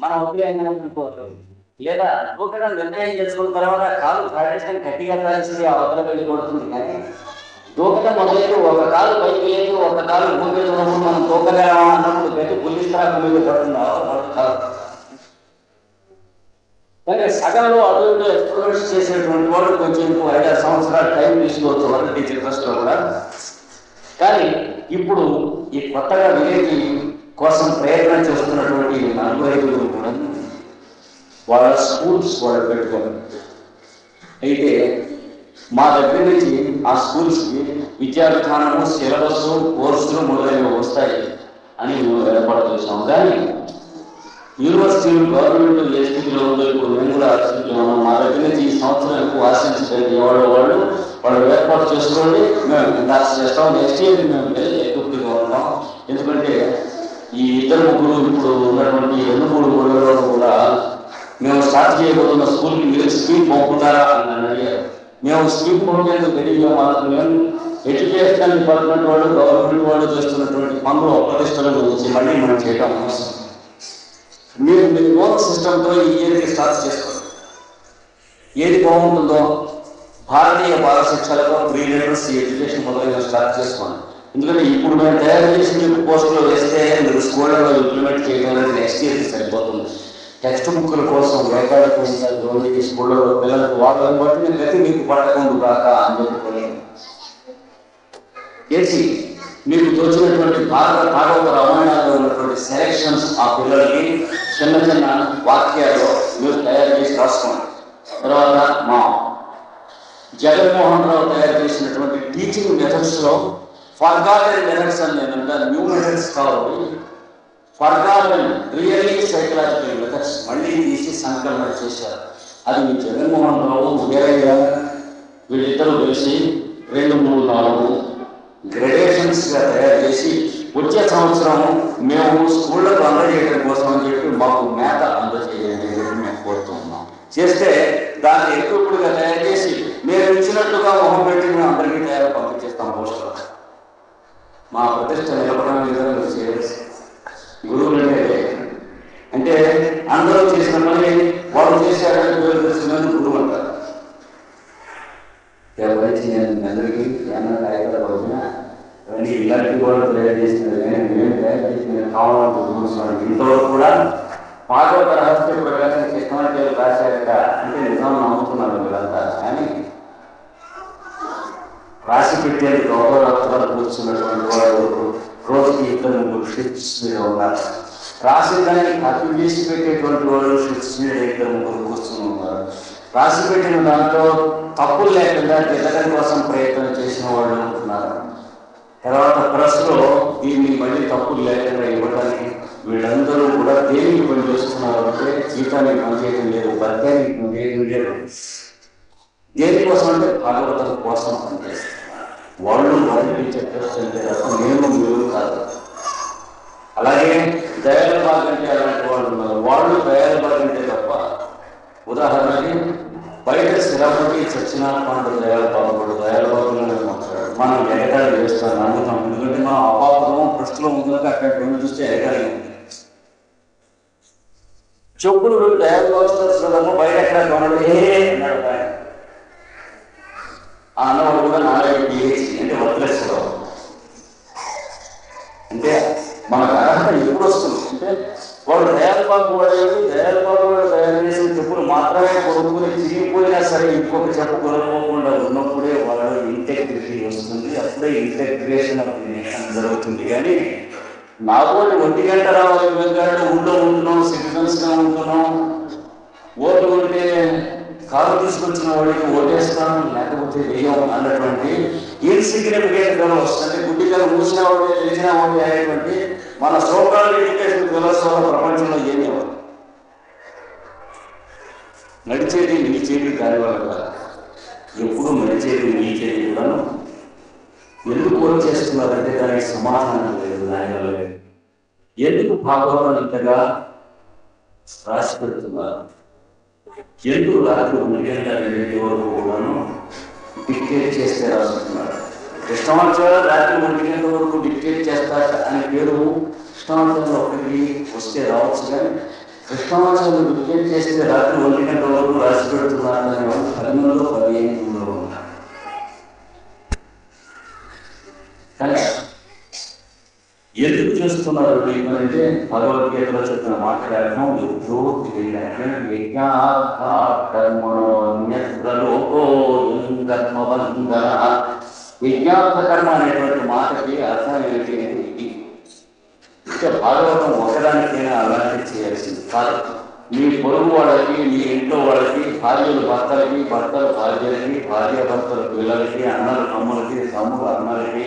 మనం ఉపయోగంగా అనుకోవచ్చు. లేదా దూకడం నిర్ణయం చేసుకున్న తర్వాత కాలు ప్రాక్టీషన్ గట్టిగా తాల్సింది అవతల వెళ్ళి కొడుతుంది. కానీ దూకడం మొదలైతే ఒక కాలు పైకి లేదు, ఒక కాలు భూమి ఉన్నప్పుడు మనం దూకలేమా అన్నప్పుడు గట్టి పులిస్తా భూమి పడుతుంది అవతల కాలు. కానీ సగంలో అటు ఇటు ఎక్స్పెరిమెంట్స్ చేసేటువంటి వాళ్ళు కొంచెం 5-6 సంవత్సరాలు టైం తీసుకోవచ్చు వాళ్ళు టీచర్ ఫస్ట్లో కూడా. కానీ ఇప్పుడు ఈ కొత్తగా విలేజ్ కోసం ప్రయత్నం చేస్తున్నటువంటి 4-5 కూడా వాళ్ళ స్కూల్స్ వాళ్ళు పెట్టుకోవాలి. అయితే మా దగ్గర నుంచి ఆ స్కూల్స్కి విద్యా విధానము, సిలబస్, కోర్సులు మొదలైనవి వస్తాయి అని మేము ఏర్పాటు చేసాము. కానీ యూనివర్సిటీలు గవర్నమెంట్ ఏ స్థితిలో ఉందో ఇప్పుడు మేము కూడా ఆ స్థితిలో ఉన్నాం. మా దగ్గర నుంచి ఈ సంవత్సరం ఎక్కువ ఆశించలేదు. వాళ్ళు ఏర్పాటు చేసుకోండి, మేము చేస్తాం. నెక్స్ట్ ఇయర్ మేము ఎక్కువగా ఉంటాం. ఎందుకంటే ఈ 2-3 ఇప్పుడు ఉన్నటువంటి 2-3 కూడా మేము స్టార్ట్ చేయబోతున్న స్కూల్కి మీరు స్కీమ్ పంపుతారా అని అడిగారు. మేము స్కీమ్ పంపేందుకు రెడీగా మాత్రమే ఎడ్యుకేషనల్ డిపార్ట్మెంట్ వాళ్ళు, గవర్నమెంట్ వాళ్ళు చేస్తున్నటువంటి పనులు అప్రతిష్టల గురించి మళ్ళీ మనం చేయడం అవసరం. మీరు ఓన్ సిస్టంతో ఈ ఇయర్కి స్టార్ట్ చేసుకోండి. ఏది బాగుంటుందో భారతీయ బాల శిక్షలకు ప్రీ లిటరసీ ఎడ్యుకేషన్ మొదలైన స్టార్ట్ చేసుకోండి. ఎందుకంటే ఇప్పుడు మేము తయారు చేసి మీకు పోస్టులో వేస్తే మీరు స్కూళ్ళలో ఇంప్లిమెంట్ చేయడం అనేది నెక్స్ట్ ఇయర్కి సరిపోతుంది. టెక్స్ట్ బుక్ల కోసం వేకాడుతుంది స్కూళ్ళలో పిల్లలకు వాళ్ళని బట్టి నేను గతి మీకు పడకుండా కాక అని చెప్పుకోలేదు. చేసి మీకు తోచినటువంటి భాగవత రామాయణాల్లో ఉన్నటువంటి సెలెక్షన్స్ ఆ పిల్లలకి చిన్న చిన్న వాక్యాలు మీరు తయారు చేసి రాసుకోండి. తర్వాత మా జగన్మోహన్ రావు తయారు చేసినటువంటి టీచింగ్ మెథడ్స్లో ఫర్గాటెన్ మెథడ్స్ అని నేనంటే న్యూ మెథడ్స్ కావాలి. ఫర్గాటెన్ రియల్లీ సైకలాజికల్ మెథడ్స్ మళ్ళీ తీసి సంకలనం చేశారు. అది మీ జగన్మోహన్ రావు, వీరయ్య వీళ్ళిద్దరూ కలిసి 2-3-4 గ్రేడేషన్స్గా తయారు చేసి వచ్చే సంవత్సరం మేము స్కూళ్ళకు అందజేయడం కోసం అని చెప్పి మాకు మేత అందజేయండి మేము కోరుతున్నాం. చేస్తే దాన్ని ఎక్కువగా తయారు చేసి మేము ఇచ్చినట్టుగా మొహం పెట్టి మేము అందరికీ తయారు పంపించేస్తాం పోస్టులో. మా ప్రతిష్ట నిలబడడం విధంగా చేయాల్సి గురువులు అంటే అందరూ చేసిన పని వాళ్ళు చేశారని పేరు తెలిసిన గురువు అంటారు. నేను అందరికీ అన్నీ ఇలాంటి కూడా తయారు చేసినది కానీ మేము తయారు చేసిన కావాలని ఇంతవరకు కూడా భాగవత రహస్య ప్రకాశం కృష్ణాచార్యులు రాశారట అంటే నిజం నమ్ముతున్నారు వీళ్ళంతా. కానీ రాసి పెట్టేది గౌరవరత్నాలు కూర్చున్నటువంటి వాడు రోజుకి 2-3 షిఫ్ట్స్ మీద ఉన్నారు. రాసి దాన్ని అతి తీసి పెట్టేటువంటి వాళ్ళు షిఫ్ట్స్ మీద 2-3 కూర్చుని ఉన్నారు. రాసి పెట్టిన దాంట్లో తప్పులు లేకుండా దిద్దడం కోసం ప్రయత్నం చేసిన వాళ్ళు ఉంటున్నారు. తర్వాత ప్రెస్లో దీన్ని మళ్ళీ తప్పులు లేకుండా ఇవ్వడానికి వీళ్ళందరూ కూడా దేనికి పని చేస్తున్నారు అంటే జీతానికి పనిచేయడం లేదు, భర్తానికి పనిచేయడం లేదు. దేనికోసం అంటే భాగవతం కోసం పనిచేస్తున్నారు. వాళ్ళు వర్ణించే ప్రశ్న అంటే తప్ప నేను మీరు కాదు. అలాగే దయాలబాగ్ అంటే అలాంటి వాళ్ళు ఉన్నారు. వాళ్ళు దయాలబాగ్ అంటే తప్ప ఉదాహరణకి బయట స్థిరపడి సత్యనారాయణ దయాలబాబు దయాలబాబులోనే మాట్లాడారు. మనం ఎగటాలు చేస్తాం నమ్ముతాం. ఎందుకంటే మనం అపాపదం ప్రశ్నలో ముందుగా అక్కడ చూస్తే ఎగటాలి ఉంది. చెప్పులు దయాలబాబు బయట ఎక్కడ కొనడు అన్నాడు. ఆ అన్నవాడు కూడా 4 PhD అంటే వదిలేస్తాం. అంటే మనకు అర్హత ఎప్పుడు వస్తుంది అంటే వాడు దయాలబాబు వాడేది దయాలబాబు వాడు తయారు చేసిన చెప్పులు మాత్రమే కొనుక్కుని చిరిగిపోయినా సరే ఇంకొక చెప్పు కొనుక్కోకుండా ఉన్నప్పుడే వాడు ఇంటెగ్రిటీ వస్తుంది. అప్పుడే ఇంటెగ్రేషన్ ఆఫ్ ది నేషన్ జరుగుతుంది. కానీ నాగోళ్ళు 1 గంట రావాలి వెంకట ఊళ్ళో ఉంటున్నాం, సిటిజన్స్గా ఉంటున్నాం, ఓటు ఉంటే కారు తీసుకొచ్చిన వాడికి ఓటేస్తాం లేకపోతే వేయం అన్నటువంటి ఇన్సిగ్నిఫికెంట్ గా వస్తుంది. గుడ్డిగా మూసిన వాడు తెలిసిన వాడు అనేటువంటి మన సోకాల్ ఎడ్యుకేషన్ ఫిలాసఫీ ప్రపంచంలో ఏమీ నడిచేది నిలిచేది దాని వల్ల కాదు. ఎప్పుడు నడిచేది నిలిచేది కూడాను ఎందుకు చేస్తున్నారంటే దానికి సమాధానం లేదు. దానివల్ల లేదు. ఎందుకు భాగవతం ఇంతగా రాసి పెడుతున్నారు? ఎందుకు రాత్రి 1 గంట 2 వరకు కూడాను డిక్టేట్ చేస్తే రాస్తున్నారు? కృష్ణాచార్య రాత్రి 1 గంట వరకు డిక్టేట్ చేస్తారు అనే పేరు కృష్ణాచార్య ఒకరికి వస్తే రావచ్చు. కానీ కృష్ణమాచార్యులు రిజెక్ట్ చేస్తే రాత్రి 1 గంట వరకు రాసి పెడుతున్నారనే వాళ్ళు 10 మందిలో 15 మందిలో ఉన్నారు. కానీ ఎందుకు చేస్తున్నారు అంటే భగవద్గీతలో చెప్పిన మాట్లాడటం విజ్ఞాత కర్మ అనేటువంటి మాటకి అర్థం ఏంటి అంటే భాగవతం ఒకదానికైనా అలాంటి చేయాల్సింది కాదు. మీ పొరుగు వాళ్ళకి, మీ ఇంట్లో వాళ్ళకి, భార్యలు భర్తలకి, భర్తలు భార్యలకి, భార్య భర్తలు పిల్లలకి, అన్నలు తమ్ములకి, తమ్ముడు అన్నలకి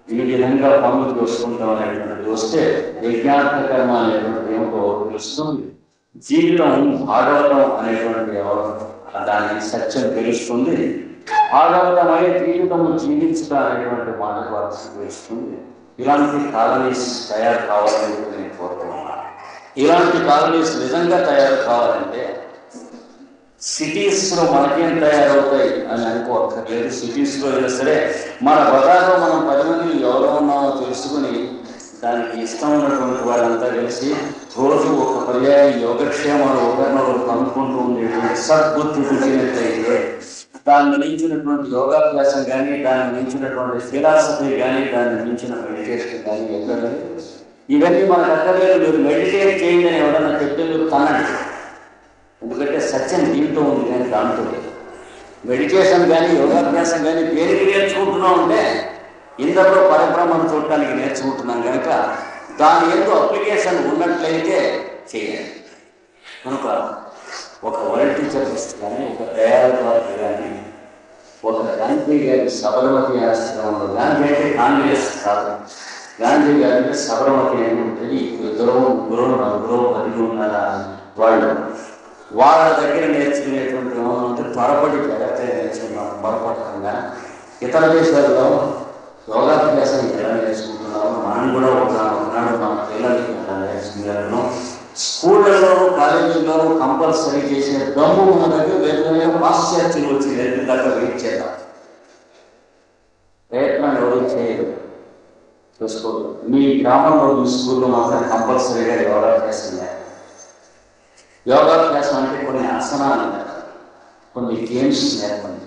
ఈ విధంగా పనులు చూసుకుంటాం అనేటువంటిది వస్తే విజ్ఞాత కర్మ అనేటువంటి ఏమిటో తెలుస్తుంది. జీవితం భాగవతం అనేటువంటి దాని సత్యం తెలుస్తుంది. భాగవతమై జీవితము జీవించడం అనేటువంటి మాటకు అర్థం తెలుస్తుంది. ఇలాంటి కాలనీస్ తయారు కావాలని నేను కోరుతున్నాను. ఇలాంటి కాలనీస్ నిజంగా తయారు కావాలంటే సిటీస్లో మనకేం తయారవుతాయి అని అనుకోక్కర్లేదు. సిటీస్లో అయినా సరే మన బజార్లో మనం 10 మంది ఎవరో ఉన్నామో తెలుసుకుని దానికి ఇష్టం ఉన్నటువంటి వాళ్ళంతా కలిసి రోజు ఒక పర్యాయం యోగక్షేమాలు ఒకరినొకరు కనుక్కుంటూ ఉండేటువంటి సద్బుద్ధి పుట్టినట్లయితే దాన్ని మించినటువంటి యోగాభ్యాసం కానీ, దాన్ని మించినటువంటి ఫిలాసఫీ కానీ, దాన్ని మించిన మెడిటేషన్ కానీ ఎక్కడ ఇవన్నీ మనకు అక్కర్లేదు. మీరు మెడిటేట్ చేయండి అని ఎవరన్నా చెప్తే మీరు తనండి. ఎందుకంటే సత్యం దీంట్లో ఉంది కానీ దాంట్లో మెడిటేషన్ కానీ యోగాభ్యాసం కానీ దేనికి నేర్చుకుంటున్నాం అంటే ఇందరిలో పరబ్రహ్మను చూడటానికి నేర్చుకుంటున్నాం కనుక దాని ఎందు అప్లికేషన్ ఉన్నట్లయితే చేయాలి. కనుక ఒక వరల్డ్ టీచర్ కానీ, ఒక దయాళువారు కానీ, ఒక గాంధీ గారి సబర్మతి ఆశ్రమంలో, గాంధీ అంటే కాంగ్రెస్ కాదు, గాంధీ గారి సబర్మతి అని ఉంటుంది. ఇద్దరు ముగ్గురు నలుగురు 10 ఉన్నారా వాళ్ళు వాళ్ళ దగ్గర నేర్చుకునేటువంటి అంటే త్వరపడి పెడితే నేర్చుకున్నాం. పొరపడకుండా ఇతర దేశాల్లో యోగాభ్యాసం ఎలా నేర్చుకుంటున్నాము మనం కూడా ఒకనాడు మన పిల్లలకి ఎలా నేర్చుకున్నాను. స్కూళ్ళలోనూ కాలేజీల్లోనూ కంపల్సరీ చేసే దమ్ము మన దగ్గర వేరే పాశ్చాత్యులు వచ్చి దాకా వెయిట్ చేద్దాం. ప్రయత్నం ఎవరు చేయరు, చూసుకోరు. మీ గ్రామంలో మీ స్కూల్లో మాత్రం కంపల్సరీగా యోగాభ్యాసం. యోగాభ్యాసం అంటే కొన్ని ఆసనాలు, కొన్ని గేమ్స్ నేర్పండి.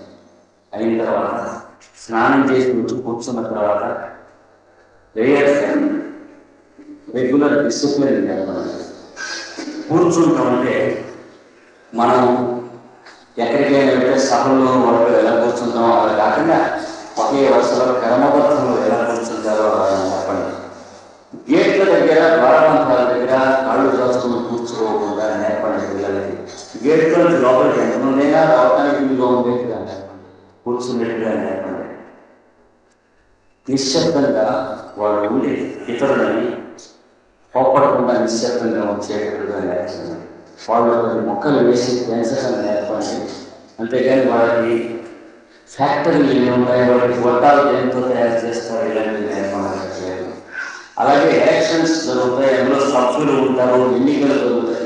అయిన తర్వాత స్నానం చేసి వచ్చి కూర్చున్న తర్వాత రెగ్యులర్ డిసిప్లిన్ నేర్పండి. కూర్చుంటామంటే మనం ఎక్కడికైనా వెళ్తే సభల్లో వాళ్ళు ఎలా కూర్చుంటామో అలా కాకుండా ఒకే వరుసలో క్రమబద్ధంలో ఎలా కూర్చుంటారో అలా చెప్పండి. గేట్ల దగ్గర, ద్వారబంధాల దగ్గర కాళ్ళు దాచుకుని కూర్చోకుండా నేర్పండి పిల్లలకి. గేట్లో లోపలికి ఎంతమందైనా రావడానికి వీలుగా ఉండేట్టుగా నేర్పండి, కూర్చున్నట్టుగా నేర్పండి. నిశ్శబ్దంగా వాళ్ళు ఉండి ఇతరులని కోపడకుండా నిశ్శబ్దంగా వచ్చేటట్టుగా నేర్పండి. వాళ్ళు మొక్కలు వేసి పెంచడం నేర్పండి. అంతేగాని వాళ్ళకి ఫ్యాక్టరీలు ఏమి ఉన్నాయి, వాళ్ళకి వడ్డాలు దేంతో తయారు చేస్తారు ఇలాంటివి నేర్పలేదు. అలాగే ఎలక్షన్స్ జరుగుతాయి, అందులో సభ్యులు ఉంటారు, ఎన్నికలు జరుగుతాయి.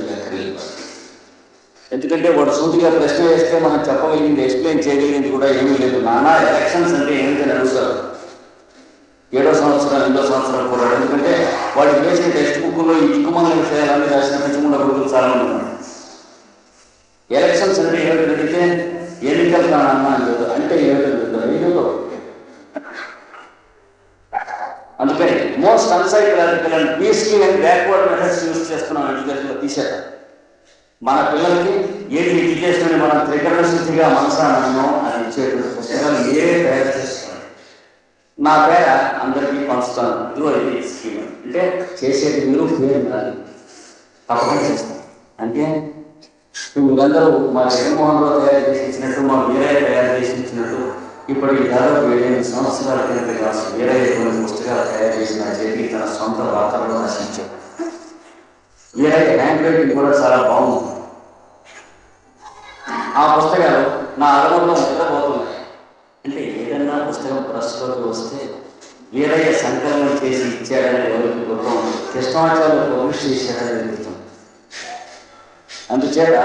ఎందుకంటే వాడు సూటిగా ప్రశ్న వేస్తే మనం చెప్పగలిగింది, ఎక్స్ప్లెయిన్ చేయగలిగింది కూడా ఏమీ లేదు. నానా ఎలక్షన్స్ అంటే ఏమిటని అడుగుతారు. 7వ సంవత్సరం 8వ సంవత్సరం కూడా. ఎందుకంటే వాడు వేసిన టెక్స్ట్ బుక్లో ఈ దిక్కుమాల విషయాలన్నీ రాసిన పెంచకుండా గురువులు చాలా ఉన్నారు. ఎలక్షన్స్ అంటే ఏమిటి అడిగితే ఎన్నికలు కానన్నా లేదు అంటే ఏమిటో. అందుకని most unpsychological and peaceful and backward methods use చేస్తున్నాం ఎడ్యుకేషన్లో తీసేట. మన పిల్లలకి ఏది ఎడ్యుకేషన్ అని మనం త్రికరణ శుద్ధిగా మనసానో అని ఇచ్చేటువంటి పుస్తకాలు తయారు చేస్తున్నాం. నా పేర అందరికీ పంచుతాను. ఇదిగో ఇది స్కీమ్ అంటే చేసేది మీరు పేరు కాదు, తప్పకుండా చేస్తాం. అంటే మీరందరూ మా జగన్మోహన్ రావు తయారు చేసి ఇచ్చినట్టు, మా వీరయ్య తయారు చేసి ఇచ్చినట్టు ఇప్పటికి దాదాపు 7 సంవత్సరాల కింద వీరయ్య కొన్ని పుస్తకాలు తయారు చేసిన చెప్పి తన సొంత వార్తలను రచించారు. వీరయ్య హ్యాండ్ రైటింగ్ కూడా చాలా బాగుంది. ఆ పుస్తకాలు నా అనుభవంలో ముట్టబోతున్నాయి. అంటే ఏదన్నా పుస్తకం ప్రస్తుతం వస్తే వీరయ్య సంకలనం చేసి ఇచ్చాడని ఎవరికి గుర్తం, కృష్ణాచార్యులు పబ్లిష్ చేశాడని గుర్తం. అందుచేత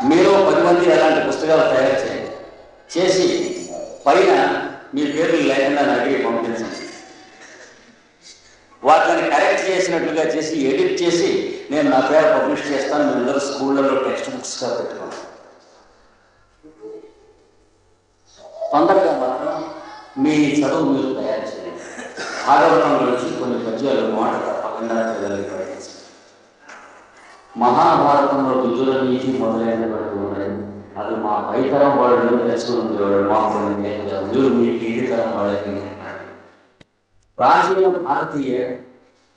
మీరు 10 మంది అలాంటి పుస్తకాలు తయారు చేసి పైన మీ పేర్లు లేకుండా నాకు పంపించండి. వాటిని కరెక్ట్ చేసినట్లుగా చేసి ఎడిట్ చేసి నేను నా పేరు పబ్లిష్ చేస్తాను, మీరందరూ స్కూళ్ళలో టెక్స్ట్ బుక్స్గా పెట్టుకోండి. తొందరగా మాత్రం మీ చదువు మీరు తయారు చేయండి. భాగవతంలో నుంచి కొన్ని పద్యాలు మాట తప్పకుండా చదవాలి. మహాభారతంలో విదుర నీతి మొదలైనటువంటి ఉన్నాయి. అది మా పైతరం వాళ్ళు నేర్చుకునేవాడు. మాకు మీరు మీకు ఇది తరం వాళ్ళకి. ప్రాచీన భారతీయ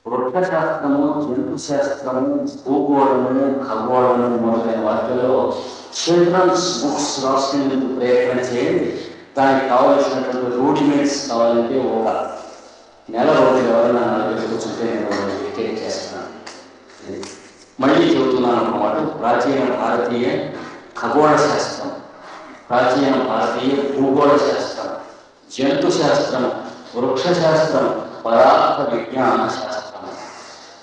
వృక్షశాస్త్రము, జంతు శాస్త్రము, భూగోళము, ఖగోళము మొదలైన వాటిలో చిల్డ్రన్స్ బుక్స్ రాసుకునేందుకు ప్రయత్నం చేయండి. దానికి కావలసినటువంటి రూడిమెంట్స్ కావాలంటే ఒక నెల రోజులు ఎవరైనా కూర్చుంటే నేను డిక్టేట్ చేస్తున్నాను. మళ్ళీ చెబుతున్నాను అన్నమాట. ప్రాచీన భారతీయ ఖగోళ శాస్త్రం, ప్రాచీన భారతీయ భూగోళ శాస్త్రం, జంతు శాస్త్రం, వృక్షశాస్త్రం, పదార్థ విజ్ఞాన శాస్త్రం.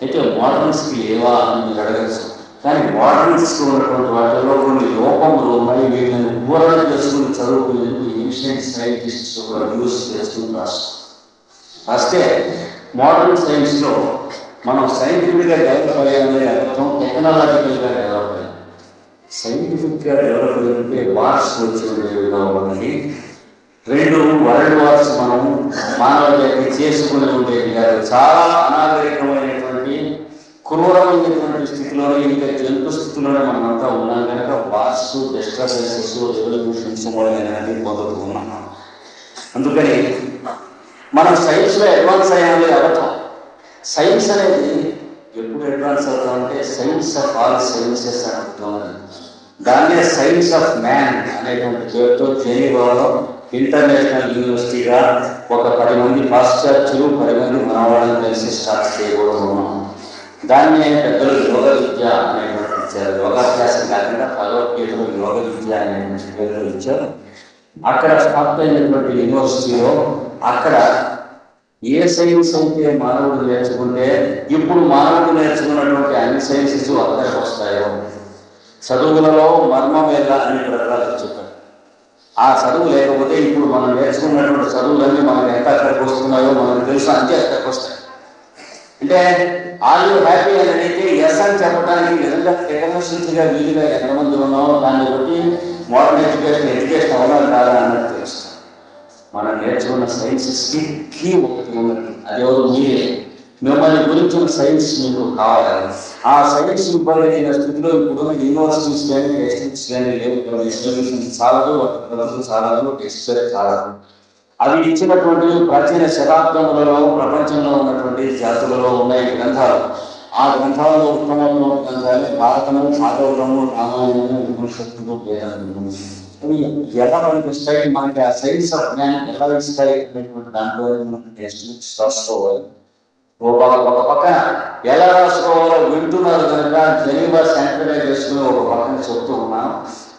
అయితే మోడర్న్స్కి లేవా అని మీరు అడగచ్చు. కానీ మోడర్న్స్కి ఉన్నటువంటి వాటిలో కొన్ని లోపములు ఉన్నాయి. వీళ్ళని వివరణ చేసుకుని చదువుకునేందుకు ఏన్షియంట్ సైంటిస్ట్స్ కూడా యూస్ చేసుకుని రాస్తే మోడర్న్ సైన్స్లో మనం సైంటిఫిక్గా డెవలప్ అయ్యామనే అర్థం టెక్నాలజికల్గా డెవలప్ అయ్యాం. సైంటిఫిక్గా డెవలప్ అయ్యింటే వార్స్ వచ్చిన మనకి 2 వరల్డ్ వార్స్ మనం మానవ జాతి చేసుకుని ఉండేది కాదు. చాలా అనాగరికమైనటువంటి క్రూరమైనటువంటి స్థితిలోనే, ఇంకా జంతు స్థితిలోనే మనమంతా ఉన్నాం కనుక వార్స్, డిస్టర్బెన్సెస్, రెవల్యూషన్స్ మొదలైనవి పొందుతూ ఉన్నాం. అందుకని మనం సైన్స్లో అడ్వాన్స్ అయ్యామని అర్థం. సైన్స్ అనేది ఎప్పుడు అడ్వాన్స్ అవుతామంటే సైన్స్ ఆఫ్ ఆల్ సైన్సెస్ అని అర్థం. దాన్నే సైన్స్ ఆఫ్ మ్యాన్ అనేటువంటి పేరుతో జెనీవాలో ఇంటర్నేషనల్ యూనివర్సిటీగా ఒక 10 మంది పాశ్చాత్యులు, 10 మంది మనవాళ్ళని కలిసి స్టార్ట్ చేయకూడదు. దాన్నే పెద్దలు యోగ విద్య అనేటువంటి ఇచ్చారు. యోగాభ్యాసం కాకుండా భగవద్గీతలో యోగ విద్య అనేటువంటి పేరులో ఇచ్చారు. అక్కడ స్టార్ట్ అయినటువంటి యూనివర్సిటీలో అక్కడ ఏ సైన్స్ అయితే మానవుడు నేర్చుకుంటే ఇప్పుడు మానవుడు నేర్చుకున్నటువంటి అన్ని సైన్సెస్ అక్కడికి వస్తాయో, చదువులలో మర్మం ఎలా అని ప్రకారం చెప్పారు. ఆ చదువు లేకపోతే ఇప్పుడు మనం నేర్చుకున్నటువంటి చదువులన్నీ మనకు ఎంత అక్కడికి వస్తున్నాయో మనకు తెలుసు, అంతే అక్కడికి వస్తాయి. అంటే ఆల్ యూ హ్యాపీ అని అడిగితే ఎస్ అని చెప్పడానికి నిజంగా టెక్నాలజీగా వీలుగా ఎంతమంది ఉన్నామో దాన్ని బట్టి మోడర్న్ ఎడ్యుకేషన్ అవ్వాలి కాదా అన్నది తెలుస్తుంది. మనం నేర్చుకున్న సైన్సెస్కి కీ ఒకటి ఉన్నది, అదేవో మీరే. మిమ్మల్ని గురించిన సైన్స్ మీకు కావాలి. ఆ సైన్స్ ఇబ్బంది అయిన స్థితిలో ఇప్పుడున్న యూనివర్సిటీస్ కానీ టెక్స్టిక్స్ కానీ లేవు. ఇన్స్టిట్యూషన్ చాలదు, చాలదు, టెక్స్ట్ చాలదు. అవి ఇచ్చినటువంటి ప్రాచీన శతాబ్దములలో ప్రపంచంలో ఉన్నటువంటి జాతులలో ఉన్నాయి గ్రంథాలు. ఆ గ్రంథాలలో ఉత్తమంలో గ్రంథాలు భారతము, భాగవతము, రామాయణము, ఉపనిషత్తులు, వేదాలు. అవి ఎలా ఇస్తాయి మనకి, ఆ సైన్స్ ఆఫ్ మ్యాన్ ఎలా ఇస్తాయి అనేటువంటి దాంట్లో టెక్స్ట్ బుక్స్ రాసుకోవాలి. ఒక పక్కన ఎలా రాసుకోవాలో వింటున్నారు కనుక జెనీవా స్టాండర్డైజ్ చేసుకుని ఒక పక్కన చెప్తూ ఉన్నాను.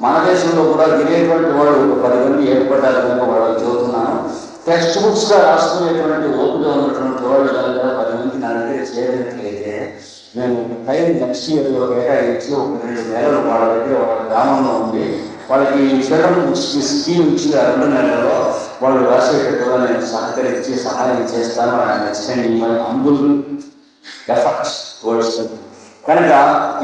మన దేశంలో కూడా వినేటువంటి వాళ్ళు 10 మంది ఏర్పడ్డారు కనుక వాళ్ళు చదువుతున్నాను. టెక్స్ట్ బుక్స్గా రాసుకునేటువంటి ఓపిక ఉన్నటువంటి వాళ్ళు కనుక 10 మంది నా దగ్గర చేయనట్లయితే నేను టైం నెక్స్ట్ ఇయర్ కేటాయించి ఒక 2 నెలలు వాళ్ళ దగ్గర ఒక గ్రామంలో ఉండి వాళ్ళకి చిల్డ్రన్ బుక్స్కి స్కీమ్ ఇచ్చి 2 నెలల్లో వాళ్ళు రాసేటట్టుగా నేను సహకరించి సహాయం చేస్తాను. అంబుల్ ఎఫర్ట్స్ వర్డ్స్ కనుక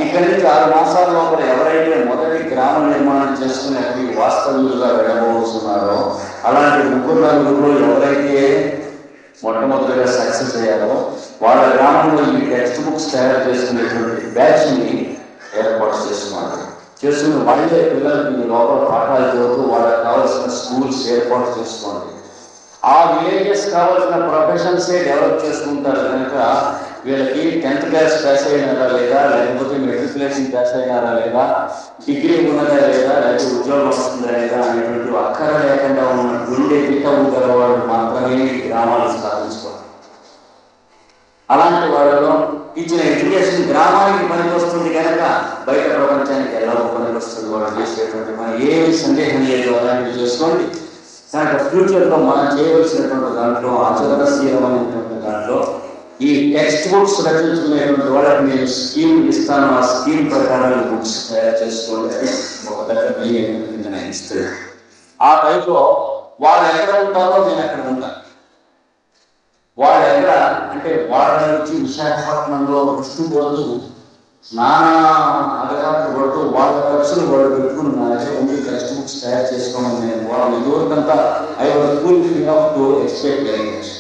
ఇక్కడి నుంచి 6 మాసాల లోపల ఎవరైతే మొదటి గ్రామ నిర్మాణం చేసుకునేది వాస్తవులుగా వెళ్ళబోతున్నారో అలాంటి 3-4 ఎవరైతే మొట్టమొదటిగా సక్సెస్ అయ్యారో వాళ్ళ గ్రామంలో ఈ టెక్స్ట్ బుక్స్ తయారు చేసుకునేటువంటి బ్యాచ్ని ఏర్పాటు చేసుకుని వాళ్ళే పిల్లలకి లోపల పాఠాలు చదువుతూ వాళ్ళకి కావాల్సిన స్కూల్స్ ఏర్పాటు చేసుకోండి. ఆ విలేజెస్ కావాల్సిన ప్రొఫెషన్సే డెవలప్ చేసుకుంటారు కనుక వీళ్ళకి 10th క్లాస్ పాస్ అయినారా లేదా, లేకపోతే మెట్రికులేషన్ పాస్ అయినారా లేదా, డిగ్రీ ఉన్నదా లేదా, లేకపోతే ఉద్యోగం వస్తుందా లేదా అనేటువంటి అక్కర లేకుండా ఉన్న గుండె పిట్టవు గల వాళ్ళు మాత్రమే గ్రామాలు స్థాపించుకోవాలి. అలాంటి వాళ్ళలో ఇచ్చిన ఎడ్యుకేషన్ గ్రామానికి పనికి వస్తుంది కనుక బయట ప్రపంచానికి ఎలా పనికి వస్తుంది వాళ్ళు చేసేటువంటి మన ఏమి సందేహం లేదు. అలాంటివి చేసుకోండి. కనుక ఫ్యూచర్లో మనం చేయవలసినటువంటి దాంట్లో ఆచరణశీలమైనటువంటి దాంట్లో ఈ టెక్స్ట్ బుక్స్ రచించుకునేటువంటి వాళ్ళకి నేను స్కీమ్ ఇస్తాను. ఆ స్కీమ్ ప్రకారం బుక్స్ తయారు చేసుకోండి. ఒక దగ్గర ఇస్తుంది. ఆ టైప్లో వాళ్ళు ఎక్కడ ఉంటారో నేను ఎక్కడ ఉంటాను. వాళ్ళు ఎక్కడ అంటే వాళ్ళ నుంచి విశాఖపట్నంలో ఋషి బోధు నానా అడగాట్లు పడుతూ వాళ్ళ ఖర్చులు వాళ్ళు పెట్టుకుని నా దగ్గర ఉండి టెక్స్ట్ బుక్స్ తయారు చేసుకోమని నేను వాళ్ళ ఇదివరకంతా I was full free of to expect allegation.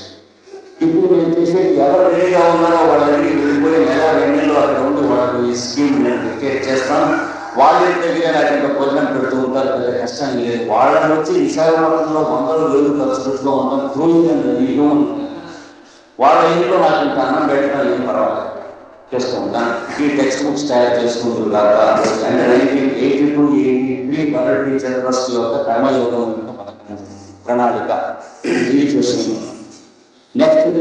ఇప్పుడు నేను చేసేది ఎవరు రెడీగా ఉన్నారో వాళ్ళ దగ్గరికి వెళ్ళిపోయి నెల 2 నెలలు అక్కడ ఉండి వాళ్ళకి ఈ స్కీమ్ నేను క్రియేట్ చేస్తాను. వాళ్ళ దగ్గర నాకు ఇంకా భోజనం పెడుతూ ఉంటారు, పెద్ద కష్టం లేదు. వాళ్ళని వచ్చి విశాఖపట్నంలో 100,000 ఖర్చులో ఉంటాం హ్యూమన్. వాళ్ళ ఇంట్లో నాకు ఇంత అన్నం పెట్టడం ఏం పర్వాలేదు, చేస్తూ ఉంటాను. ఈ టెక్స్ట్ బుక్స్ తయారు చేసుకుంటూ అంటే 1982-83 వరల్డ్ టీచర్ ట్రస్ట్ యొక్క కర్మయోగం ప్రణాళిక ఇది చూస్తుంది. నెక్స్ట్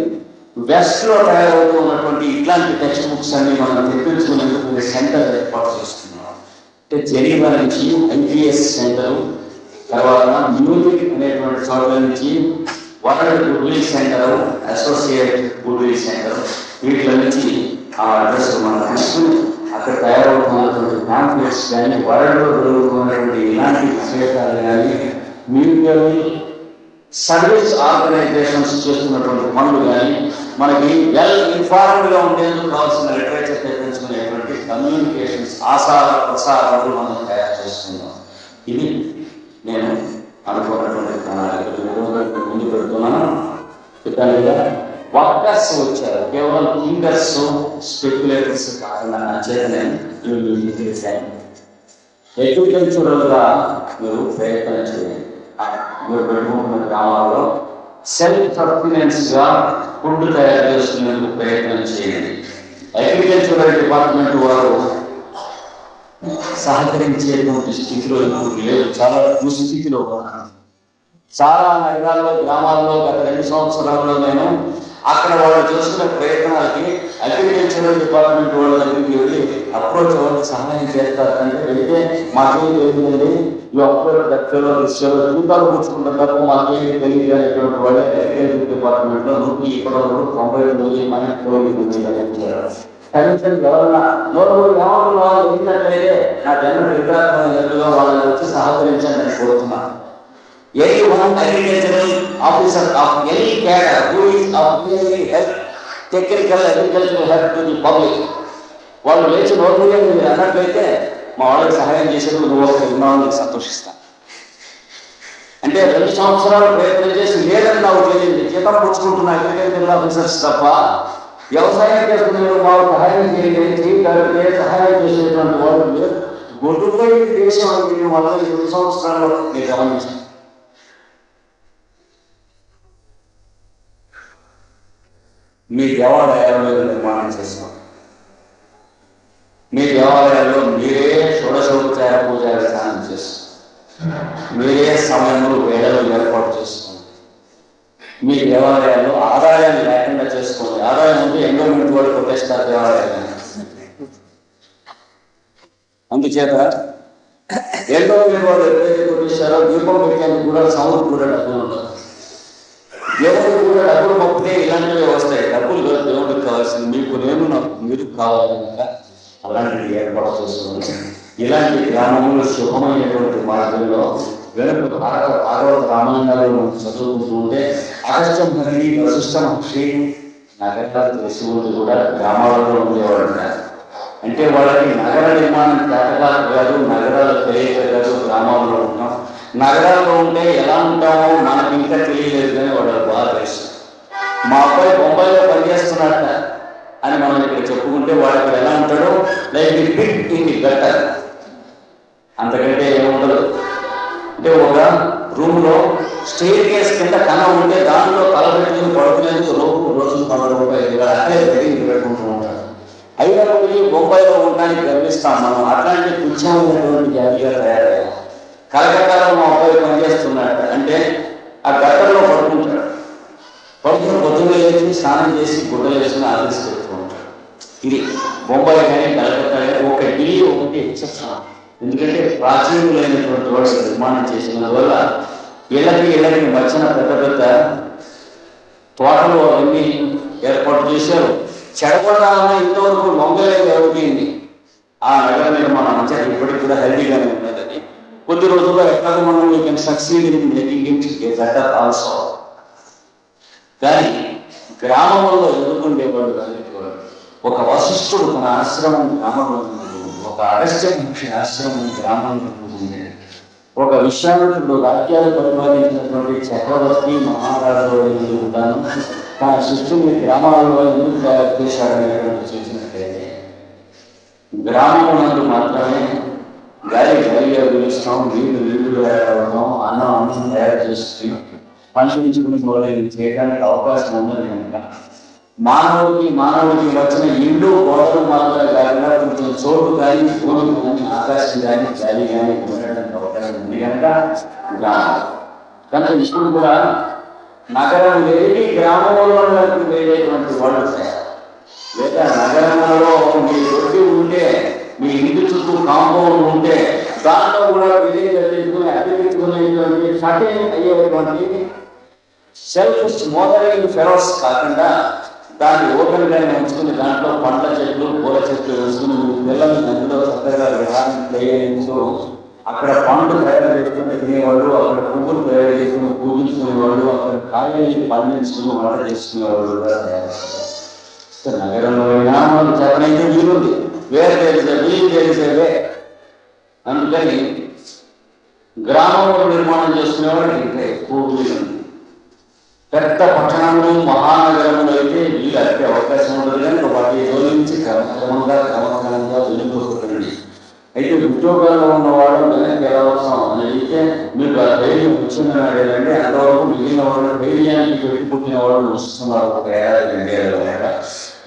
వెస్ట్ లో తయారవుతూ ఉన్నటువంటి ఇట్లాంటి టెక్స్ట్ బుక్స్ అన్ని మనం తెప్పించుకునేందుకు సెంటర్ ఏర్పాటు చేస్తున్నాం. అంటే జెనీవా నుంచి ఐపీఎస్ సెంటర్, తర్వాత మ్యూజిక్ అనేటువంటి చోట్ల నుంచి world goodwill centre, associate goodwill centre, వీటిలో నుంచి ఆ అడ్రస్ మనం తీసుకుని అక్కడ తయారవుతున్నటువంటి కాంప్లెక్స్ కానీ వరల్డ్లో జరుగుతున్నటువంటి ఇలాంటి విషయాలు కానీ మ్యూజికల్ సర్వీస్ ఆర్గనైజేషన్స్ చేస్తున్నటువంటి పనులు కానీ మనకి వెల్ ఇన్ఫార్మ్డ్గా ఉండేందుకు కావాల్సిన లిటరేచర్ తెప్పించుకునేటువంటి కమ్యూనికేషన్స్ ఆసార ప్రసారాలు మనం తయారు చేస్తున్నాం. ఇది నేను అనుకున్నటువంటి ప్రణాళిక ముందు పెడుతున్నాను. చెప్పానుగా వర్కర్స్ వచ్చారు, కేవలం థింకర్స్ స్పెక్యులేటర్స్ కాకుండా చేత నేను అగ్రికల్చరల్గా మీరు ప్రయత్నం చేయండి. మీరు పెట్టుకుంటున్న గ్రామాల్లో సెల్ఫ్ సస్టెనెన్స్గా ఫుడ్ తయారు చేసుకునేందుకు ప్రయత్నం చేయండి. అగ్రికల్చరల్ డిపార్ట్మెంట్ వారు సహకరించేటువంటి స్థితిలో ఇప్పుడు లేదు, చాలా దుస్థితిలో ఉన్నారు. చాలా నగరాల్లో గ్రామాల్లో గత 2 సంవత్సరాల్లో నేను అక్కడ వాళ్ళు చేసుకునే ప్రయత్నాలకి అగ్రికల్చరల్ డిపార్ట్మెంట్ వాళ్ళ దగ్గరికి వెళ్ళి అప్రోచ్ వాళ్ళకి సహాయం చేస్తారంటే వెళ్తే మాకేం తెలియదండి, ఈ ఒక్కరు దక్షలో చూతాలు కూర్చుకుంటారు తప్ప మాకేమి తెలియదు అనేటువంటి వాళ్ళే అగ్రికల్చర్ డిపార్ట్మెంట్లో 192 మంది కనీసం ఎవరన్నా 100 గ్రామాల్లో ఏంటంటే నా జన్మ విగ్రహంగా వాళ్ళని వచ్చి సహకరించండి అని కోరుతున్నాను. Any one agricultural officer of any cadre who is of really help, technical agricultural help to the public, వాళ్ళు లేచి నోరుగా మీరు అన్నట్లయితే మా వాళ్ళకి సహాయం చేసేందుకు నువ్వు ఉన్నావు, సంతోషిస్తాను. అంటే 2 సంవత్సరాలు ప్రయత్నం చేసి లేదని నాకు తెలియదు, జీతం పుచ్చుకుంటున్న అగ్రికల్చరల్ ఆఫీసర్స్ తప్ప వ్యవసాయం చేసుకునే వాళ్ళు సహాయం చేయండి, సహాయం చేసేటువంటి వాళ్ళు గొడ్డుపోయి దేశం వల్ల 2 సంవత్సరాల్లో మీరు గమనించారు. మీ దేవాలయాల్లో నిర్మాణం చేస్తాం. మీ దేవాలయాల్లో మీరే షోడశోపచార పూజా విధానం చేస్తాం. మీరే సమయంలో వేళలు ఏర్పాటు చేసుకోండి. మీ దేవాలయాల్లో ఆదాయం లేకుండా చేసుకోండి. ఆదాయం ఉంటే ఎండోమెంట్ వాళ్ళు కొట్టేస్తారు దేవాలయాన్ని. అందుచేత ఎండోమెంట్ వాళ్ళు ఎప్పుడైతే కొట్టేస్తారో దీపం పెట్టేందుకు కూడా సౌండ్ కూడా డబ్బులు ఉంటారు. దేవుడు కూడా డబ్బులు పంపితే ఇలాంటివి వస్తాయి. డబ్బులు దేవుడికి కావాల్సింది మీకు నేను నాకు మీరు కావాలి కనుక అలాంటివి ఏర్పాటు చేస్తుంది. ఇలాంటి గ్రామంలో శుభమైనటువంటి మార్గంలో వెనుక భాగవత రామాయణాలు చదువుకుంటూ ఉంటే అగస్త్యం హరి వశిష్ఠం హరి నగరాలు తెలిసి ఉండి కూడా గ్రామాలలో ఉండేవాడు. అంటే వాళ్ళకి నగర నిర్మాణం చేతకాదు కాదు, నగరాలు తెలియక కాదు, గ్రామాల్లో ఉంటాం. నగరాల్లో ఉంటే ఎలా ఉంటామో మనకి ఇంకా తెలియలేదు కానీ వాళ్ళకి బాగా తెలుసు. మా అబ్బాయి బొంబాయిలో పనిచేస్తున్నట్ట అని మనం ఇక్కడ చెప్పుకుంటే వాడు ఇక్కడ ఎలా ఉంటాడో like the Pig in the gutter, అంతకంటే ఏముండదు. అంటే ఒక రూమ్లో స్టేర్ కేస్ కింద కన్నం ఉంటే దాంట్లో తలపెట్టుకుని పడుకునేందుకు రోజులు 10 రూపాయలు అదే రెడీ పెట్టుకుంటూ ఉంటాడు. అయినప్పటికీ బొంబాయిలో ఉండడానికి గర్విస్తాం మనం. అట్లాంటి తుచ్చమైనటువంటి జాతిగా తయారయ్యాం. కలకత్తాలో మా అబ్బాయి పనిచేస్తున్నాడు అంటే ఆ గట్టర్లో పడుకుంటాడు. పడుకుని పొద్దున్న లేచి స్నానం చేసి గుడ్డలు వేసుకుని ఆఫీస్కి వెళ్తూ ఉంటాడు. ఇది బొంబాయి కానీ కలకత్తా కానీ ఒక ఢిల్లీ ఒకటి ఎక్సెప్షన్. ఎందుకంటే ప్రాచీనులైనటువంటి వాడు నిర్మాణం చేసినందువల్ల ఇళ్ళకి మధ్యన పెద్ద పెద్ద తోటలు అవన్నీ ఏర్పాటు చేశారు. చెడగొట్టాలన్నా ఇంతవరకు లొంగలేదు ఎవరికైంది. ఆ నగర నిర్మాణం అంటే ఇప్పటికి కూడా హెల్దీగానే ఉన్నదని కొద్ది రోజుల్లో ఎట్లాగో మనం we can succeed in making it better also. కానీ గ్రామంలో ఎదుర్కొండేవాడు కానీ ఒక వశిష్ఠుడు తన ఆశ్రమం గ్రామంలో ఉన్నది, ఒక అగస్త్య మహర్షి ఆశ్రమం గ్రామంలో ఉంది, ఒక విశ్వామిత్రుడు రాజ్యాలు పరిపాలించినటువంటి చక్రవర్తి మహారాజు ఉంటాను తన సృష్టిని గ్రామాలలో ఎందుకు తయారు చేశాడనేటువంటి చూసినట్లయితే గ్రామమునందు మాత్రమే గాలి గాలిగా పిలుస్తాం, నీళ్లు రావడం, అన్నం తయారు చేసి పండించుకుని మొదలైనవి చేయడానికి అవకాశం ఉన్నది కనుక మానవుడికి వచ్చిన ఇల్లు గోడలు మాత్రమే కాకుండా కొంచెం చోటు కానీ భూమి కానీ ఆకాశం కానీ గాలి కానీ ఉండడానికి అవకాశం ఉంది కనుక గ్రామం. కనుక ఇప్పుడు కూడా నగరం లేని గ్రామంలో వెళ్ళేటువంటి వాళ్ళు లేదా నగరంలో మీ దొరికి ఉంటే మీ ఇంటి చుట్టూ కాంపౌండ్ ఉంటే దాంట్లో కూడా విలేజ్ అభివృద్ధి సటైన్ అయ్యేటువంటి సెల్ఫ్ మోదరింగ్ ఫెలోస్ కాకుండా దాన్ని ఓపెన్గానే ఉంచుకుని దాంట్లో పండ్ల చెట్లు పూల చెట్లు వేసుకుని పిల్లల్ని అందులో చక్కగా విధానం తయారు అక్కడ పండ్లు తయారు చేసుకుని తినేవాళ్ళు, అక్కడ పువ్వులు తయారు చేసుకుని పూజించుకునేవాళ్ళు, అక్కడ కాయలు పండించుకుని వంట చేసుకునేవాళ్ళు కూడా తయారు చేస్తారు. నగరంలో అయినా మనం చెప్పనైతే వీలుంది, వేరే తెలిసేవే. అందుకని గ్రామంలో నిర్మాణం చేసుకునేవాడు ఇంకా ఎక్కువ వీలుంది. పెద్ద పట్టణంలో మహానగరంలో అయితే వీళ్ళు అట్టే అవకాశం ఉండదు, కానీ వాటి నుంచి క్రమక్రమంగా వెళ్ళిపోతుంది. అయితే ఉద్యోగాల్లో ఉన్నవాడు వెనక్కి వెళ్ళవలసం అని అయితే మీకు ఆ ధైర్యం వచ్చిందంటే అంతవరకు మిగిలిన వాళ్ళు ధైర్యానికి పెట్టి పుట్టిన వాళ్ళు వస్తున్నారు. ఒక ఏడాది 2 ఏళ్ళ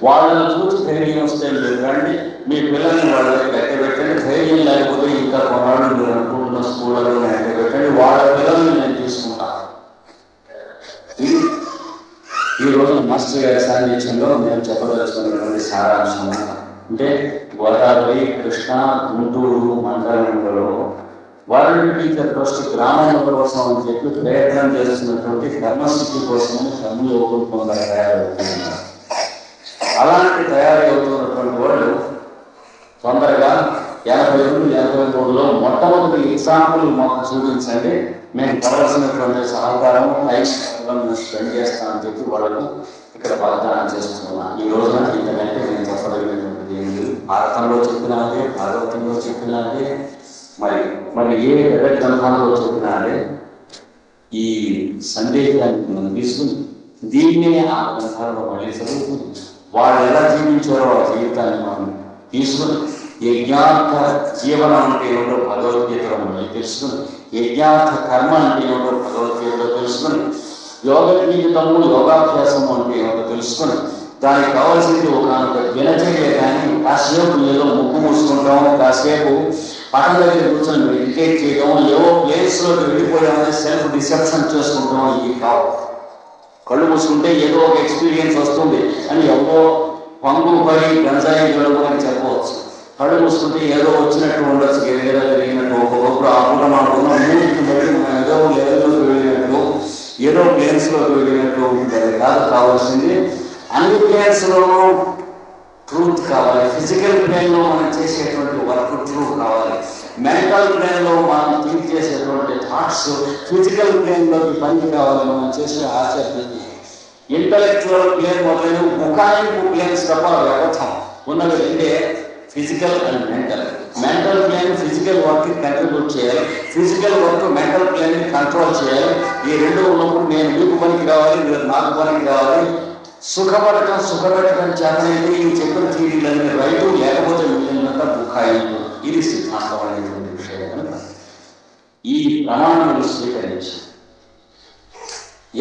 వాళ్ళని చూసి ధైర్యం వస్తే రండి, మీ పిల్లల్ని వాళ్ళ దగ్గర పెట్టండి. ధైర్యం లేకపోతే ఇంకా కొన్నాళ్ళు మీరు అనుకుంటున్న స్కూళ్ళలో పెట్టండి, వాళ్ళ పిల్లల్ని నేను తీసుకుంటాను. ఈ రోజున మాస్టర్ గారి సాన్నిధ్యంలో మేము చెప్పదలుచుకున్నటువంటి సారాంశం అంటే గోదావరి, కృష్ణా, గుంటూరు మండలంలో వారంటీ టీచర్ ట్రస్ట్ గ్రామాల కోసం అని చెప్పి ప్రయత్నం చేస్తున్నటువంటి కర్మస్థితి కోసం కర్మయోగంగా తయారవుతున్నారు. అలాంటి తయారవుతున్నటువంటి వాళ్ళు తొందరగా 82-83లో మొట్టమొదటి ఎగ్జాంపుల్ మాకు చూపించండి, మేము కావాల్సినటువంటి సహకారం స్పెండ్ చేస్తామని చెప్పి వాళ్ళకు ఇక్కడ వాగ్దానం చేస్తున్నాం. ఈ రోజున ఇంతకంటే నేను చెప్పగలిగినటువంటిది ఏంటి? భారతంలో చెప్పినాదే, భాగవతంలో చెప్పినాదే, మరి ఏ గ్రంథాలలో చెప్పినాదే ఈ సందేశాన్ని మనం తీసుకుని దీన్నే ఆ గ్రంథాలలో మళ్ళీ చదువుకుని వాళ్ళు ఎలా జీవించారో ఆ జీవితాన్ని మనం తీసుకుని యజ్ఞార్థ జీవనం అంటే ఏమిటో భగవద్గీతలో మనం తెలుసుకుని, యజ్ఞార్థ కర్మ అంటే ఏమిటో భగవద్గీతలో తెలుసుకుని, యోగ జీవితము యోగాభ్యాసము అంటే ఏమిటో తెలుసుకుని దానికి కావాల్సింది ఒక దినచర్య. కానీ కాసేపు ఏదో ముక్కు మూసుకుంటాం, కాసేపు పట్టణ దగ్గర కూర్చొని మెడిటేట్ చేయడం, ఏవో ప్లేస్లోకి వెళ్ళిపోయామని సెల్ఫ్ డిసెప్షన్ చేసుకుంటాం. ఇవి కావు. కళ్ళు మూసుకుంటే ఏదో ఒక ఎక్స్పీరియన్స్ వస్తుంది అని ఎవరో పంగు పడి గంజాయి గడువు అని చెప్పవచ్చు. కళ్ళు మూసుకుంటే ఏదో వచ్చినట్టు ఉండొచ్చు, ఏదో జరిగినట్టు. ఒకప్పుడు ఆ పూట మనకున్న మూడికి బట్టి మనం ఏదో లెవెల్లోకి వెళ్ళినట్టు, ఏదో ప్లేన్స్లోకి వెళ్ళినట్టు ఉంటుంది. కాదు, కావాల్సింది అన్ని ప్లేన్స్లోనూ ట్రూత్ కావాలి. ఫిజికల్ ప్లేన్లో మనం చేసేటువంటి వర్క్ ట్రూత్ కావాలి. మెంటల్ ప్లేన్లో మనం థింక్ చేసేటువంటి థాట్స్ ఫిజికల్ ప్లేన్లోకి పనికి కావాలి. మనం చేసే ఆచరణ ఇంటలెక్చువల్ ప్లేన్ మొదలైన ముఖాయింపు ప్లేన్స్ తప్ప వ్యవస్థం ఉన్నవి రెండే, physical and mental. Mental plane physical వర్క్కి కంట్రిబ్యూట్ చేయాలి, ఫిజికల్ వర్క్ మెంటల్ ప్లేన్ని కంట్రోల్ చేయాలి. ఈ రెండు ఉన్నప్పుడు నేను మీకు పనికి కావాలి, మీరు నాకు పనికి కావాలి. సుఖపడటం చేతనైతే ఈ చెప్పిన థీరీలన్నీ రైతు, లేకపోతే మిగిలినంత ముఖాయింపు. ఇది సిద్ధాంతం అనేటువంటి విషయం కనుక ఈ ప్రమాణాలు స్వీకరించి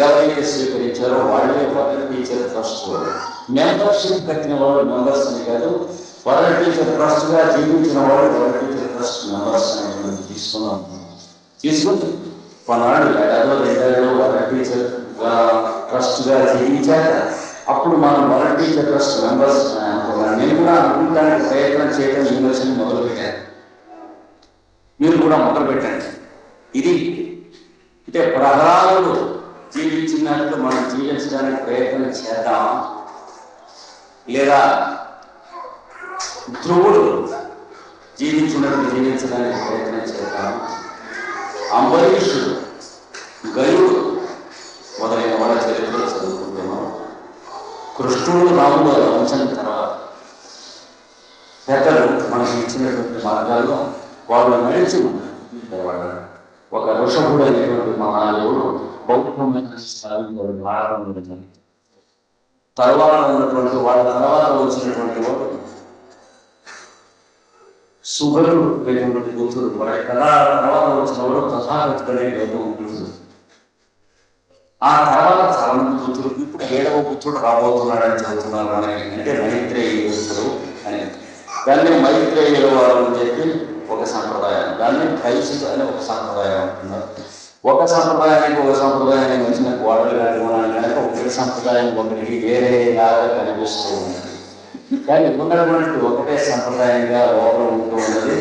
ఎవరైతే స్వీకరించారో వాళ్ళే వరల్డ్ టీచర్ ట్రస్ట్ మెంబర్షిప్ కట్టిన వాళ్ళు మెంబర్స్ అని కాదు, వరల్డ్ టీచర్ ట్రస్ట్ గా జీవించిన వాళ్ళు వరల్డ్ టీచర్ ట్రస్ట్ మెంబర్స్ అనేటువంటి తీసుకుని కొన్నాళ్ళు 2 వరల్డ్ టీచర్ ట్రస్ట్ గా జీవించాక అప్పుడు మనం వరల్డ్ టీచర్ ట్రస్ట్ మెంబర్స్ అనుకోవాలి. నేను కూడా అనుకుంటానికి ప్రయత్నం చేయడం ఈ వర్షం మొదలుపెట్టాను, మీరు కూడా మొదలుపెట్టండి. ఇది అంటే ప్రహ్లాదుడు జీవించినట్లు మనం జీవించడానికి ప్రయత్నం చేద్దామా, లేదా ధ్రువుడు జీవించినట్లు జీవించడానికి ప్రయత్నం చేద్దామా, అంబరీషుడు, గయుడు మొదలైన వాళ్ళ చరిత్రలు చదువుకుంటున్నాం. కృష్ణుడు రాముడు వచ్చిన తర్వాత పెద్దలు మనకు ఇచ్చినటువంటి మార్గాల్లో వాళ్ళు నడిచి ఉండేవాళ్ళు. ఒక ఋషభుడు అనేటువంటి మహాదేవుడు బౌద్ధమైన స్థాయిలో మారడం. తర్వాత ఉన్నటువంటి వాళ్ళ తర్వాత వచ్చినటువంటి వాడు సుగరుడు అనేటువంటి బుద్ధుడు. వాడి తర్వాత వచ్చిన వాడు తథాగతుడనే బుద్ధుడు. ఆ తర్వాత చాలా మంది బుద్ధుడు, ఇప్పుడు 7వ బుద్ధుడు రాబోతున్నాడని చెబుతున్నారు. అంటే మైత్రేయ బుద్ధుడు అని. దాన్ని మైత్రేయుల వారు అని చెప్పి ఒక సంప్రదాయం, దాన్ని కైసిక అని ఒక సంప్రదాయం అంటున్నారు. ఒక సంప్రదాయానికి వచ్చిన గోడలు కనుక ఒకటి సంప్రదాయం ఒకరికి వేరే లాగా కనిపిస్తూ ఉంది. కానీ ఉన్నటువంటి ఒకటే సంప్రదాయంగా లోపల ఉంటూ ఉన్నది.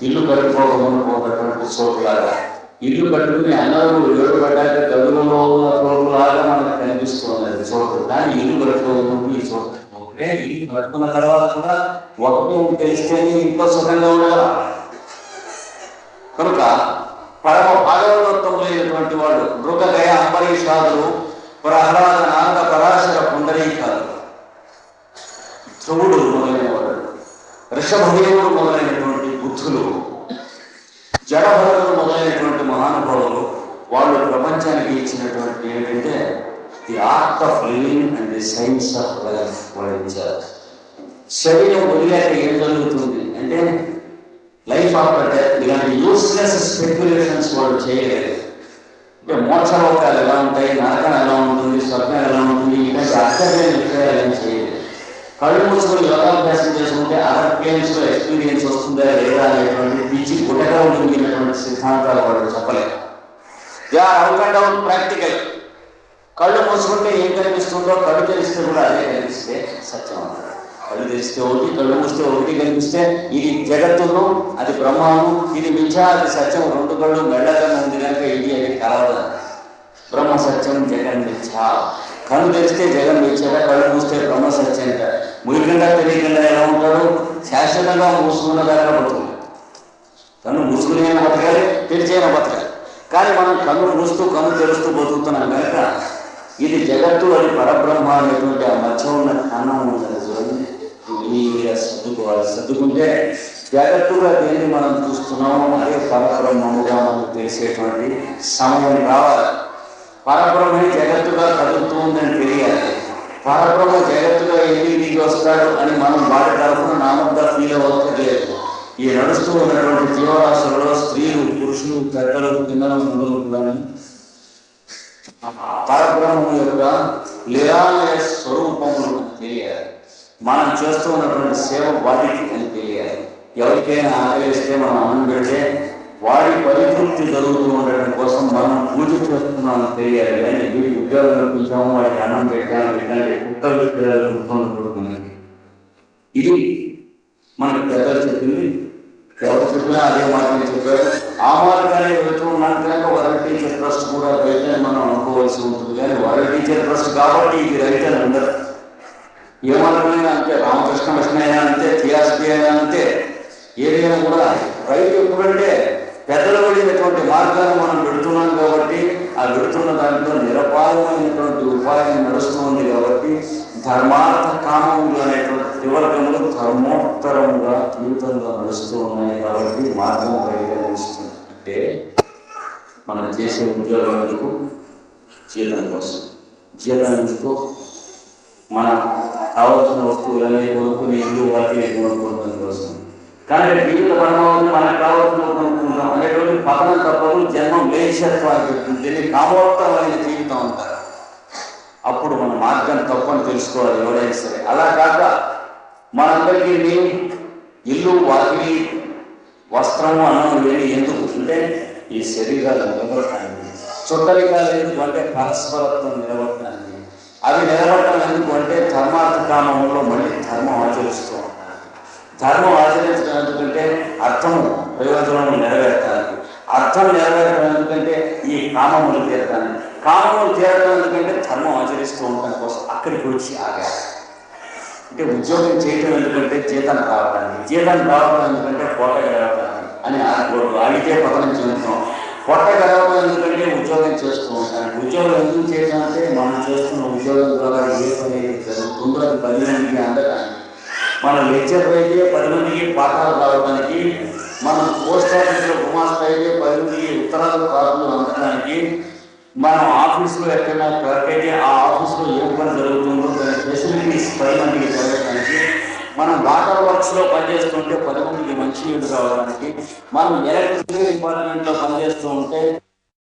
ఇల్లు కట్టుకోకపోయినటువంటి చోటులాగా, ఇల్లు కట్టుకుని అందరూ ఏడుపడ్డాక గదులలో ఉన్న చోటులాగా మనకు కనిపిస్తూ ఉన్నది చోటు. కానీ ఇల్లు కట్టుకోకుండా ఈ చోటు ఒకటే. ఇల్లు కట్టుకున్న తర్వాత కూడా ఒకటే తెలిస్తేనే ఇంట్లో సుఖంగా ఉండాలి. కనుక పరమ భాగవతత్వములైనటువంటి వాడు మృగగయ అంబరీషాదులు, ప్రహ్లాద నారద పరాశర పుండరీకాలు, ధ్రువుడు మొదలైనవాడు, ఋషభదేవుడు మొదలైనటువంటి బుద్ధులు, జడభరులు మొదలైనటువంటి మహానుభావులు వాళ్ళు ప్రపంచానికి ఇచ్చినటువంటి ఏంటంటే the art of living and the science of life వాళ్ళు ఇచ్చారు. శరీరం వదిలేక ఏం జరుగుతుంది అంటే లైఫ్ ఆఫ్టర్ డెత్ ఇలాంటి యూస్లెస్ స్పెక్యులేషన్స్ వాళ్ళు చేయలేదు. అంటే మోక్షలోకాలు ఎలా ఉంటాయి, నరకం ఎలా ఉంటుంది, స్వర్గం ఎలా ఉంటుంది, ఇలాంటి అర్థమైన విషయాలు చేయలేదు. కళ్ళు మూసుకొని యోగాభ్యాసం చేసుకుంటే అరప్లేన్స్ లో ఎక్స్పీరియన్స్ వస్తుందా లేదా అనేటువంటి పిచ్చి గుటగా ఉండినటువంటి సిద్ధాంతాలు వాళ్ళు చెప్పలేదు. They are out and out practical. కళ్ళు మూసుకుంటే ఏం కనిపిస్తుందో కళ్ళు తెలిస్తే కూడా అదే కనిపిస్తే సత్యం అన్నారు. కళ్ళు తెరిస్తే ఒకటి, కళ్ళు మూస్తే ఒకటి కనిపిస్తే ఇది జగత్తును, అది బ్రహ్మను, ఇది మిథ్యా, అది సత్యం. 2 కళ్ళు మెళ్ళకన్నా ఉంది కనుక ఇది అది కలవదు. బ్రహ్మ సత్యం, జగన్ మిథ్యా. కళ్ళు తెరిస్తే జగన్ మిథ్యట, కళ్ళు మూస్తే బ్రహ్మ సత్యం అంట. మురికంగా తెలియకుండా ఎలా ఉంటాడు? శాశ్వతంగా మూసుకున్నదాకా బతుకు. కన్ను మూసుకునే బతకాలి, తెరిచైనా బతకాలి. కానీ మనం కన్ను మూస్తూ కన్ను తెరుస్తూ బతుకుతున్నాం కనుక ఇది జగత్తు, అది పరబ్రహ్మ అనేటువంటి ఆ మధ్య ఉన్న కన్నం ఉంటుంది చూడండి. సర్దుకుంటే జగత్తుగా దేన్ని మనం చూస్తున్నామో అదే పరబ్రహ్మముగా మనకు తెలిసేటువంటి సమయం రావాలి. పరబ్రహ్మే జగత్తుగా కదులుతూ ఉందని తెలియాలి. పరబ్రహ్మ జగత్తుగా ఎన్ని దిగి వస్తాడు అని మనం వాటి తరఫున నామంగా ఫీల్ అవ్వలేదు. ఈ నడుస్తూ ఉన్నటువంటి జీవరాశులలో స్త్రీలు, పురుషులు, పెద్దలు, పిల్లలు కానీ పరబ్రహ్మ యొక్క లీలాలయ స్వరూపములు తెలియాలి. మనం చేస్తూ ఉన్నటువంటి సేవ వాటికి అని తెలియాలి. ఎవరికైనా ఆకలిస్తే మనం అన్నం పెడితే వాడి పరితృప్తి జరుగుతూ ఉండడం కోసం మనం పూజ చేస్తున్నామని తెలియాలి. కానీ వీడి ఉద్యోగం కల్పించాము, వాడికి అన్నం పెట్టాము, ఇట్లాంటి కుక్కలు గుర్తుంటుంది. ఇది మనకు పెద్దలు చెప్పింది. ఎవరు చెప్పినా అదే మార్గం చెప్పారు. ఆ మార్గాన్ని వెళ్తూ ఉన్నాను కనుక వరల్డ్ టీచర్ ట్రస్ట్ కూడా రైట్ అని మనం అనుకోవాల్సి ఉంటుంది. కానీ వరల్డ్ టీచర్ ట్రస్ట్ కాబట్టి ఇది రైట్ అని ఉండదు. ఏ మార్గమైనా అంతే, రామకృష్ణ మిషన్ అయినా అంతే, థియాసఫీ అయినా అంతే, ఏదైనా కూడా రైట్ ఎప్పుడంటే పెద్దలు వెళ్ళినటువంటి మార్గాన్ని మనం పెడుతున్నాం కాబట్టి ఆ పెడుతున్న దాంట్లో నిరపాయమైనటువంటి ఉపాయం నడుస్తూ ఉంది కాబట్టి ధర్మార్థ కామములు అనేటువంటి త్రివర్గములు ధర్మోత్తరముగా జీవితంలో నడుస్తూ ఉన్నాయి కాబట్టి మార్గం పరిగణిస్తుంది. అంటే మనం చేసే ఉద్యోగం ఎందుకు? జీతం కోసం. జీతం ఎందుకు? మనం కావాల్సిన వస్తువులనే కొనుక్కుని ఇల్లు వాటిని కొనుక్కోవడం కోసం. కానీ జీవిత పరమావధి మనకు కావాల్సిన కొనుక్కుంటాం అనేటువంటి పతనం తప్పదు. జన్మం లేచత్వాన్ని పెడుతుంది. దీన్ని కామోత్తరమైన జీవితం అంటారు. అప్పుడు మన మార్గం తప్పని తెలుసుకోవాలి ఎవరైనా సరే. అలా కాక మనందరికీ ఇల్లు, వాకిలి, వస్త్రము, అన్నం లేని ఎందుకు అంటే ఈ శరీరాలు నిలబడటానికి. చుట్టరికాలు ఎందుకు అంటే పరస్పరత్వం నిలబడటానికి. అవి నిలబడటం ఎందుకు అంటే ధర్మార్థ కామంలో మళ్ళీ ధర్మం ఆచరిస్తూ ఉంటారు. ధర్మం ఆచరించడం ఎందుకంటే అర్థము, ప్రయోజనము నెరవేర్తానికి. అర్థం నెరవేరడం ఎందుకంటే ఈ కామములు తీరటానికి. కామములు తీరడం ఎందుకంటే ధర్మం ఆచరిస్తూ ఉండటం కోసం అక్కడికి వచ్చి ఆగారు. అంటే ఉద్యోగం చేయటం ఎందుకంటే జీతం రావడానికి. జీతం రావడం ఎందుకంటే పొట్ట గడవడానికి అని ఆగకూడదు. అడిగితే పతనం చెందుతాం. పొట్ట గడవడం ఎందుకంటే ఉద్యోగం చేస్తూ ఉంటాను. ఉద్యోగం ఎందుకు చేయడం అంటే మనం చేస్తున్న ఉద్యోగం ద్వారా ఏ పని జరుగుతుందో అది 10 మందికి అందడానికి. మన లెక్చర్ అయితే 10 మందికి పాఠాలు రావడానికి, మనం పోస్ట్ ఆఫీస్లో గుమాస్తా అయితే 10 మందికి ఉత్తరాలు కార్డులు అందడానికి, మనం ఆఫీస్లో ఎక్కడైనా క్లర్క్ అయితే ఆ ఆఫీస్లో ఏ పని జరుగుతుందో దాని ఫెసిలిటీస్ 10 మందికి జరగడానికి, మనం వాటర్ వర్క్స్లో పనిచేస్తుంటే 10 మందికి మంచి నీళ్ళు కావడానికి, మనం ఎలక్ట్రిసిటీ డిపార్ట్మెంట్లో పనిచేస్తూ ఉంటే